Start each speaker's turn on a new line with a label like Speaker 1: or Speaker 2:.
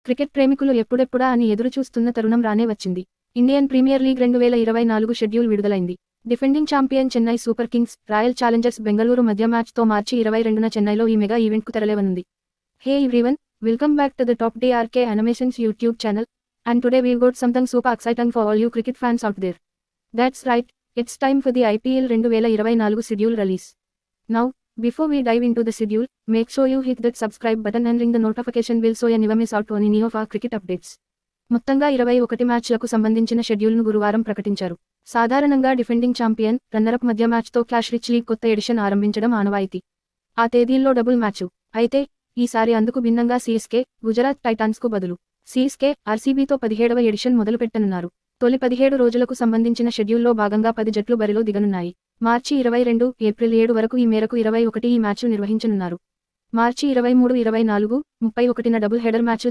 Speaker 1: Cricket ప్రేమికులు ఎప్పుడెప్పుడా అని ఎదురుచూస్తున్న తరుణం రానే వచ్చింది. ఇండియన్ ప్రీమియర్ లీగ్ 2024 షెడ్యూల్ విడుదలైంది. Defending champion Chennai Super Kings, Royal Challengers Bengaluru మధ్య మ్యాచ్తో మార్చి 22న చెన్నైలో ఈ మెగా ఈవెంట్కు తెరలేవనుంది. Hey everyone, welcome back to the top DRK Animations YouTube channel. And today we've got something super exciting for all you cricket fans out there. That's right, it's time for the IPL 2024 schedule release. Now, before we dive into the schedule, make sure you hit that subscribe button and ring the notification bell so you never miss out on any of our cricket updates. మొత్తంగా 21 మ్యాచ్లకు సంబంధించిన షెడ్యూల్ను గురువారం ప్రకటించారు. సాధారణంగా defending champion, runner-up మధ్య మ్యాచ్తో cash rich league కొత్త edition ఆరంభించడం ఆనవాయితీ. ఆ తేదీల్లో డబుల్ మ్యాచు. అయితే ఈసారి అందుకు భిన్నంగా CSK, గుజరాత్ టైటాన్స్కు బదులు CSK, RCBతో 17వ ఎడిషన్ మొదలుపెట్టనున్నారు. తొలి 17 రోజులకు సంబంధించిన షెడ్యూల్లో భాగంగా 10 జట్లు బరిలో దిగనున్నాయి. మార్చి 22, ఏప్రిల్ 7 వరకు ఈ మేరకు 21 ఈ మ్యాచ్లు నిర్వహించనున్నారు. మార్చి 23, 24, 31న డబుల్ హెడర్ మ్యాచ్లు